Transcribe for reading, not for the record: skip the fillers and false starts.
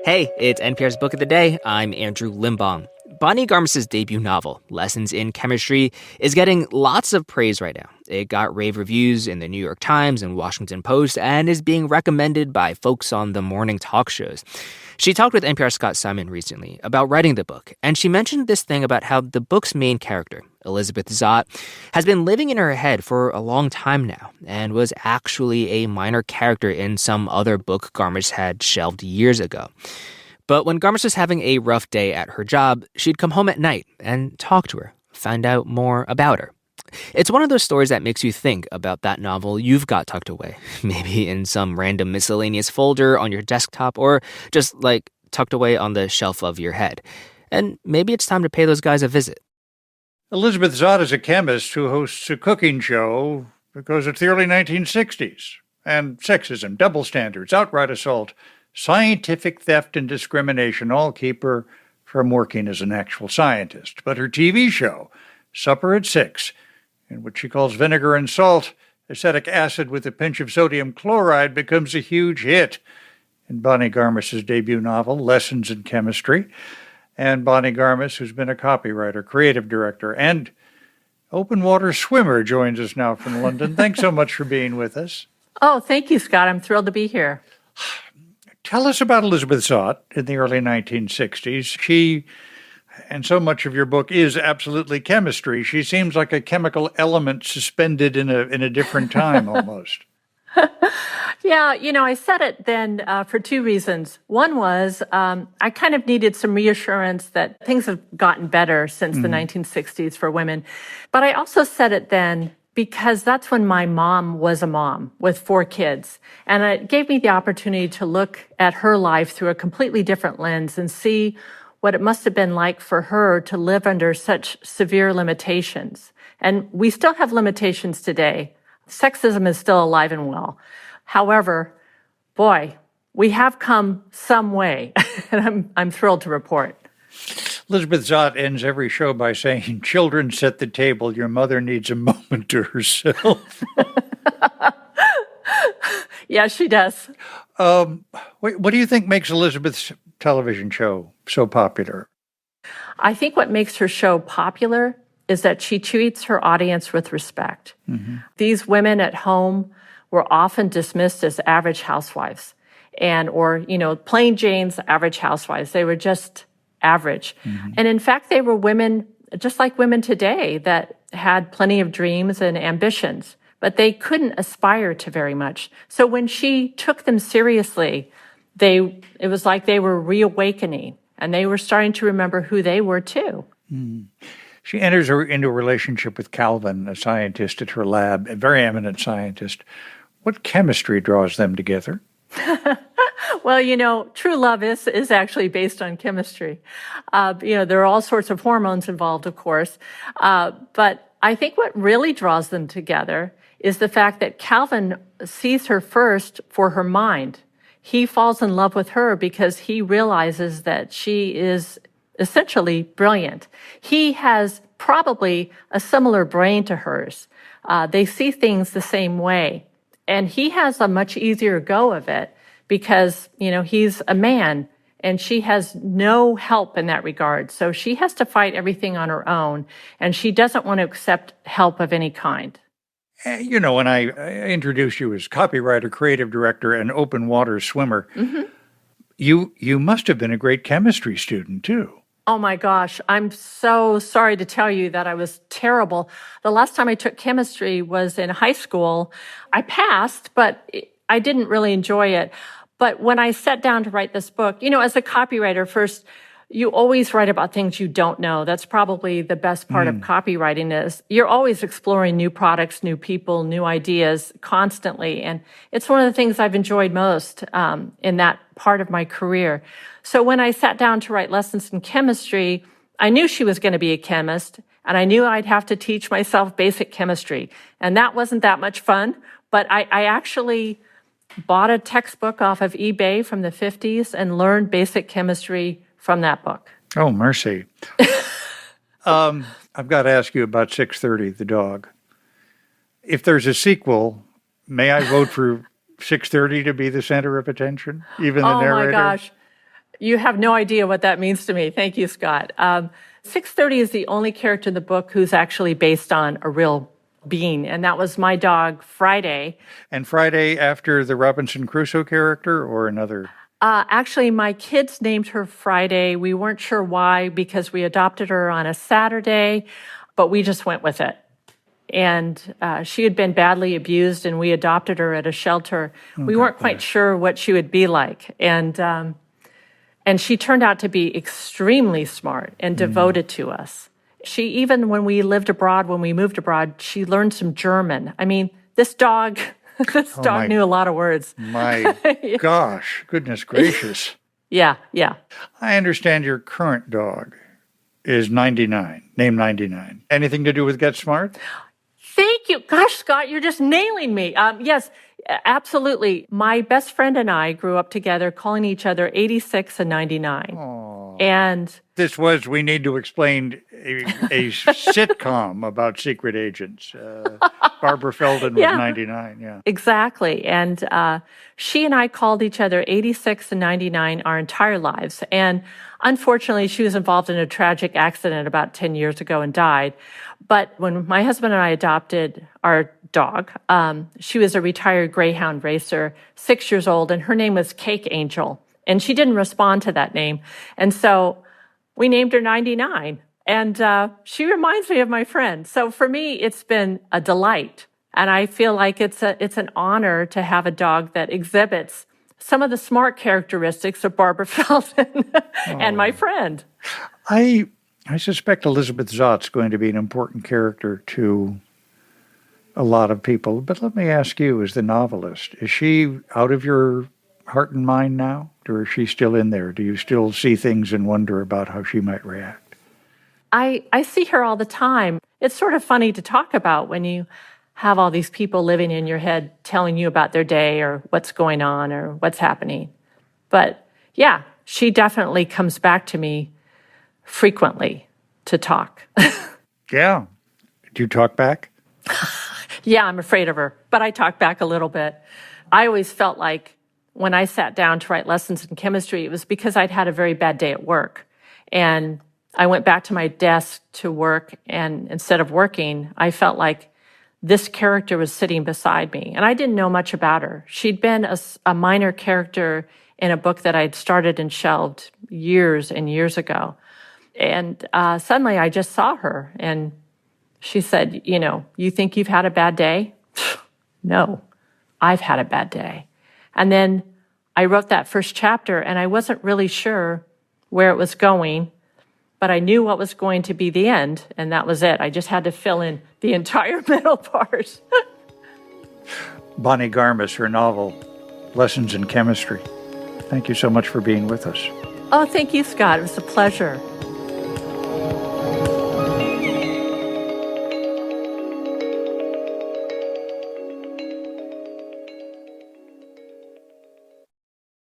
Hey, it's NPR's Book of the Day. I'm Andrew Limbong. Bonnie Garmus's debut novel, Lessons in Chemistry, is getting lots of praise right now. It got rave reviews in the New York Times and Washington Post and is being recommended by folks on the morning talk shows. She talked with NPR's Scott Simon recently about writing the book, and she mentioned this thing about how the book's main character, Elizabeth Zott, has been living in her head for a long time now and was actually a minor character in some other book Garmus had shelved years ago. But when Garmus was having a rough day at her job, she'd come home at night and talk to her, find out more about her. It's one of those stories that makes you think about that novel you've got tucked away, maybe in some random miscellaneous folder on your desktop or just tucked away on the shelf of your head. And maybe it's time to pay those guys a visit. Elizabeth Zott is a chemist who hosts a cooking show because it's the early 1960s. And sexism, double standards, outright assault, scientific theft and discrimination all keep her from working as an actual scientist. But her TV show, Supper at 6, in which she calls vinegar and salt acetic acid with a pinch of sodium chloride, becomes a huge hit. In Bonnie Garmus's debut novel, Lessons in Chemistry, and Bonnie Garmus, who's been a copywriter, creative director, and open water swimmer, joins us now from London. Thanks so much for being with us. Oh, thank you, Scott. I'm thrilled to be here. Tell us about Elizabeth Zott in the early 1960s. She, and so much of your book is absolutely chemistry. She seems like a chemical element suspended in a different time almost. Yeah, I said it then for two reasons. One was I kind of needed some reassurance that things have gotten better since the 1960s for women. But I also said it then because that's when my mom was a mom with 4 kids. And it gave me the opportunity to look at her life through a completely different lens and see what it must have been like for her to live under such severe limitations. And we still have limitations today. Sexism is still alive and well. However, boy, we have come some way, and I'm thrilled to report. Elizabeth Zott ends every show by saying, "Children set the table. Your mother needs a moment to herself." Yeah, she does. What do you think makes Elizabeth's television show so popular? I think what makes her show popular is that she treats her audience with respect. Mm-hmm. These women at home were often dismissed as average housewives or plain Jane's average housewives. They were just average. Mm-hmm. And in fact, they were women just like women today that had plenty of dreams and ambitions, but they couldn't aspire to very much. So when she took them seriously, it was like they were reawakening and they were starting to remember who they were too. Mm. She enters into a relationship with Calvin, a scientist at her lab, a very eminent scientist. What chemistry draws them together? Well, true love is actually based on chemistry. There are all sorts of hormones involved, of course. But I think what really draws them together is the fact that Calvin sees her first for her mind. He falls in love with her because he realizes that she is essentially brilliant. He has probably a similar brain to hers. They see things the same way. And he has a much easier go of it because, he's a man and she has no help in that regard. So she has to fight everything on her own and she doesn't want to accept help of any kind. When I introduced you as copywriter, creative director, and open water swimmer, mm-hmm. you must have been a great chemistry student too. Oh my gosh, I'm so sorry to tell you that I was terrible. The last time I took chemistry was in high school. I passed, but I didn't really enjoy it. But when I sat down to write this book, as a copywriter, first, you always write about things you don't know. That's probably the best part of copywriting is you're always exploring new products, new people, new ideas constantly. And it's one of the things I've enjoyed most in that part of my career. So when I sat down to write Lessons in Chemistry, I knew she was going to be a chemist, and I knew I'd have to teach myself basic chemistry. And that wasn't that much fun, but I actually bought a textbook off of eBay from the 50s and learned basic chemistry from that book. Oh, mercy. I've got to ask you about 6:30, the dog. If there's a sequel, may I vote for 6:30 to be the center of attention, even the narrator? Oh, my gosh. You have no idea what that means to me. Thank you, Scott. 630 is the only character in the book who's actually based on a real being, and that was my dog, Friday. And Friday after the Robinson Crusoe character or another? Actually, my kids named her Friday. We weren't sure why because we adopted her on a Saturday, but we just went with it. And she had been badly abused, and we adopted her at a shelter. We weren't quite sure what she would be like. And she turned out to be extremely smart and devoted to us. She, even when we moved abroad, she learned some German. I mean, this dog knew a lot of words. My gosh, goodness gracious. Yeah. I understand your current dog is 99, named 99. Anything to do with Get Smart? Thank you. Gosh, Scott, you're just nailing me. Yes, absolutely. My best friend and I grew up together calling each other 86 and 99. Aww. And this was, we need to explain, a sitcom about secret agents. Barbara Feldon was 99, yeah. Exactly. And she and I called each other 86 and 99 our entire lives. And unfortunately, she was involved in a tragic accident about 10 years ago and died. But when my husband and I adopted our dog, she was a retired Greyhound racer, 6 years old, and her name was Cake Angel. And she didn't respond to that name. And so we named her 99. And she reminds me of my friend. So for me, it's been a delight. And I feel like it's an honor to have a dog that exhibits some of the smart characteristics of Barbara Feldon and my friend. I suspect Elizabeth Zott's going to be an important character to a lot of people. But let me ask you, as the novelist, is she out of your heart and mind now? Or is she still in there? Do you still see things and wonder about how she might react? I see her all the time. It's sort of funny to talk about when you have all these people living in your head telling you about their day or what's going on or what's happening. But yeah, she definitely comes back to me frequently to talk. Yeah. Do you talk back? Yeah, I'm afraid of her, but I talk back a little bit. I always felt like when I sat down to write lessons in chemistry, it was because I'd had a very bad day at work. And I went back to my desk to work, and instead of working, I felt like this character was sitting beside me. And I didn't know much about her. She'd been a minor character in a book that I'd started and shelved years and years ago. And suddenly I just saw her, and she said, you think you've had a bad day? No, I've had a bad day. And then I wrote that first chapter, and I wasn't really sure where it was going, but I knew what was going to be the end, and that was it. I just had to fill in the entire middle part. Bonnie Garmus, her novel, Lessons in Chemistry. Thank you so much for being with us. Oh, thank you, Scott. It was a pleasure.